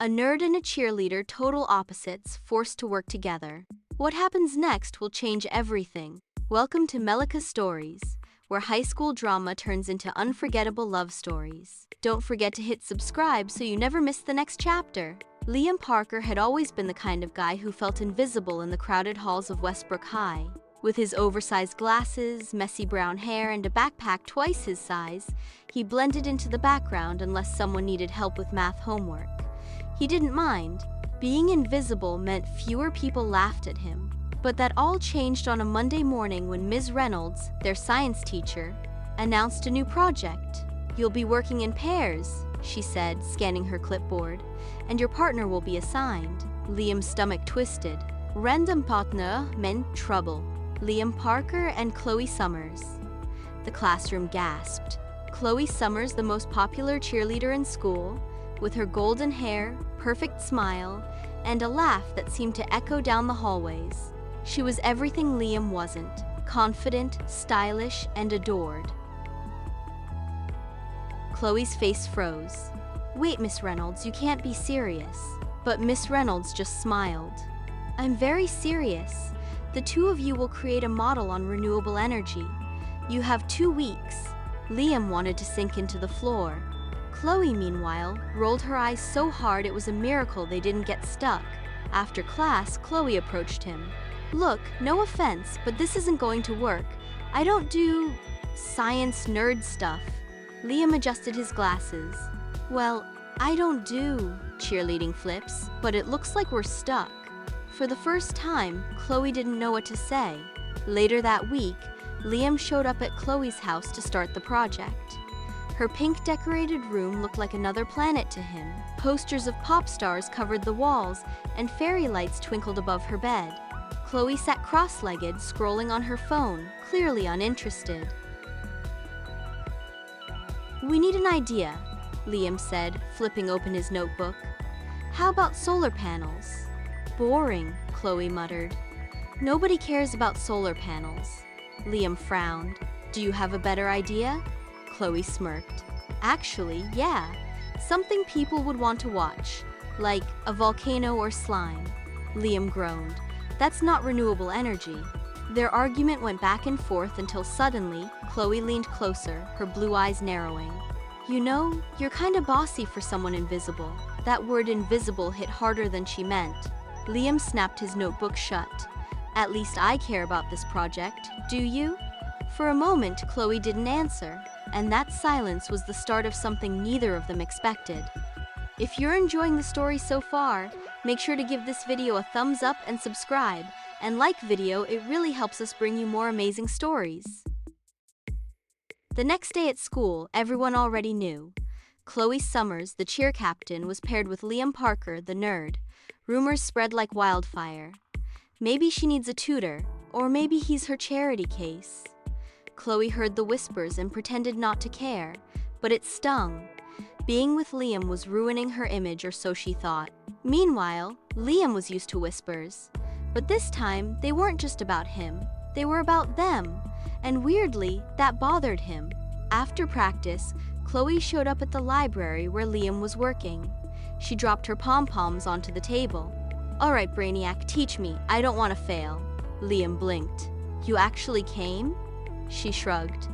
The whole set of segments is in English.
A nerd and a cheerleader, total opposites, forced to work together. What happens next will change everything. Welcome to Melika Stories, where high school drama turns into unforgettable love stories. Don't forget to hit subscribe so you never miss the next chapter. Liam Parker had always been the kind of guy who felt invisible in the crowded halls of Westbrook High. With his oversized glasses, messy brown hair, and a backpack twice his size, he blended into the background unless someone needed help with math homework. He didn't mind. Being invisible meant fewer people laughed at him. But that all changed on a Monday morning when Ms. Reynolds, their science teacher, announced a new project. "You'll be working in pairs," she said, scanning her clipboard, "and your partner will be assigned." Liam's stomach twisted. Random partner meant trouble. Liam Parker and Chloe Summers. The classroom gasped. Chloe Summers, the most popular cheerleader in school, with her golden hair, perfect smile, and a laugh that seemed to echo down the hallways. She was everything Liam wasn't: confident, stylish, and adored. Chloe's face froze. "Wait, Miss Reynolds, you can't be serious." But Miss Reynolds just smiled. "I'm very serious. The two of you will create a model on renewable energy. You have 2 weeks." Liam wanted to sink into the floor. Chloe, meanwhile, rolled her eyes so hard it was a miracle they didn't get stuck. After class, Chloe approached him. "Look, no offense, but this isn't going to work. I don't do science nerd stuff." Liam adjusted his glasses. "Well, I don't do cheerleading flips, but it looks like we're stuck." For the first time, Chloe didn't know what to say. Later that week, Liam showed up at Chloe's house to start the project. Her pink-decorated room looked like another planet to him. Posters of pop stars covered the walls, and fairy lights twinkled above her bed. Chloe sat cross-legged, scrolling on her phone, clearly uninterested. "We need an idea," Liam said, flipping open his notebook. "How about solar panels?" "Boring," Chloe muttered. "Nobody cares about solar panels." Liam frowned. "Do you have a better idea?" Chloe smirked. "Actually, yeah. Something people would want to watch, like a volcano or slime." Liam groaned. "That's not renewable energy." Their argument went back and forth until suddenly, Chloe leaned closer, her blue eyes narrowing. "You know, you're kinda bossy for someone invisible." That word invisible hit harder than she meant. Liam snapped his notebook shut. "At least I care about this project, do you?" For a moment, Chloe didn't answer, and that silence was the start of something neither of them expected. If you're enjoying the story so far, make sure to give this video a thumbs up and subscribe, and like video, it really helps us bring you more amazing stories. The next day at school, everyone already knew. Chloe Summers, the cheer captain, was paired with Liam Parker, the nerd. Rumors spread like wildfire. Maybe she needs a tutor, or maybe he's her charity case. Chloe heard the whispers and pretended not to care, but it stung. Being with Liam was ruining her image, or so she thought. Meanwhile, Liam was used to whispers. But this time, they weren't just about him. They were about them. And weirdly, that bothered him. After practice, Chloe showed up at the library where Liam was working. She dropped her pom-poms onto the table. "All right, Brainiac, teach me. I don't want to fail." Liam blinked. "You actually came?" She shrugged.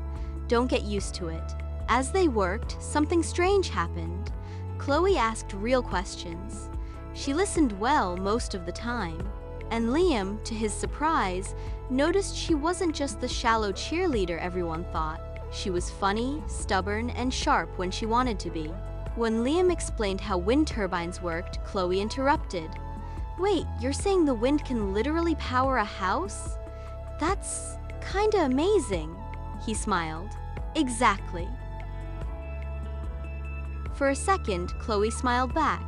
"Don't get used to it." As they worked, something strange happened. Chloe asked real questions. She listened well most of the time. And Liam, to his surprise, noticed she wasn't just the shallow cheerleader everyone thought. She was funny, stubborn, and sharp when she wanted to be. When Liam explained how wind turbines worked, Chloe interrupted. "Wait, you're saying the wind can literally power a house? That's kinda amazing." He smiled. "Exactly." For a second, Chloe smiled back,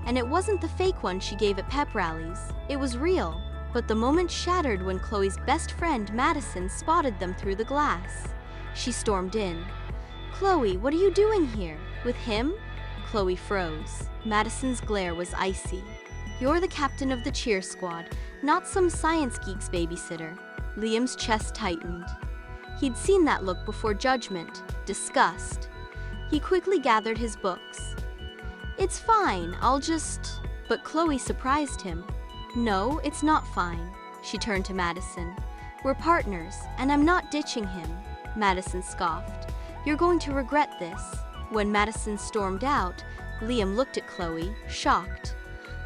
and it wasn't the fake one she gave at pep rallies. It was real. But the moment shattered when Chloe's best friend, Madison, spotted them through the glass. She stormed in. "Chloe, what are you doing here? With him?" Chloe froze. Madison's glare was icy. "You're the captain of the cheer squad, not some science geek's babysitter." Liam's chest tightened. He'd seen that look before: judgment, disgust. He quickly gathered his books. It's fine, But Chloe surprised him. No, it's not fine. She turned to Madison. We're partners, and I'm not ditching him. Madison scoffed. You're going to regret this. When Madison stormed out, Liam looked at Chloe, shocked.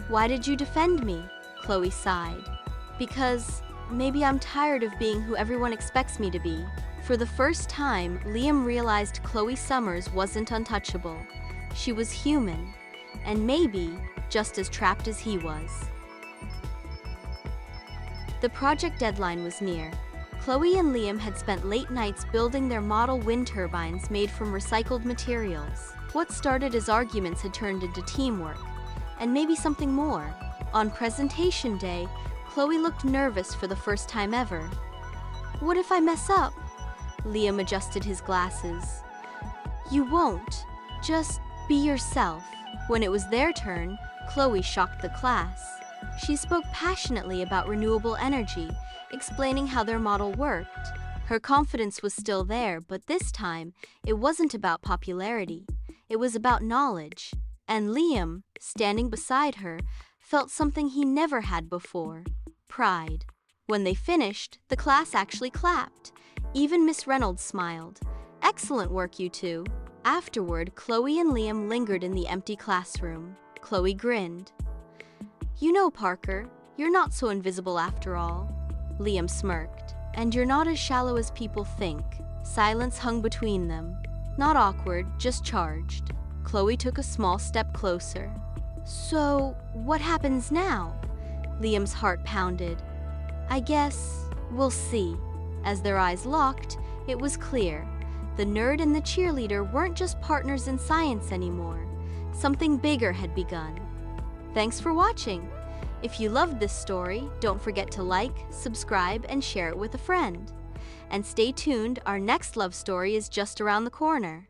Why did you defend me? Chloe sighed. Because maybe I'm tired of being who everyone expects me to be. For the first time, Liam realized Chloe Summers wasn't untouchable. She was human, and maybe just as trapped as he was. The project deadline was near. Chloe and Liam had spent late nights building their model wind turbines made from recycled materials. What started as arguments had turned into teamwork, and maybe something more. On presentation day, Chloe looked nervous for the first time ever. What if I mess up? Liam adjusted his glasses. You won't. Just be yourself. When it was their turn, Chloe shocked the class. She spoke passionately about renewable energy, explaining how their model worked. Her confidence was still there, but this time, it wasn't about popularity. It was about knowledge. And Liam, standing beside her, felt something he never had before: pride. When they finished, the class actually clapped. Even Miss Reynolds smiled. Excellent work, you two. Afterward, Chloe and Liam lingered in the empty classroom. Chloe grinned. You know, Parker, you're not so invisible after all. Liam smirked. And you're not as shallow as people think. Silence hung between them. Not awkward, just charged. Chloe took a small step closer. So, what happens now? Liam's heart pounded. I guess we'll see. As their eyes locked, it was clear. The nerd and the cheerleader weren't just partners in science anymore. Something bigger had begun. Thanks for watching. If you loved this story, don't forget to like, subscribe, and share it with a friend. And stay tuned, our next love story is just around the corner.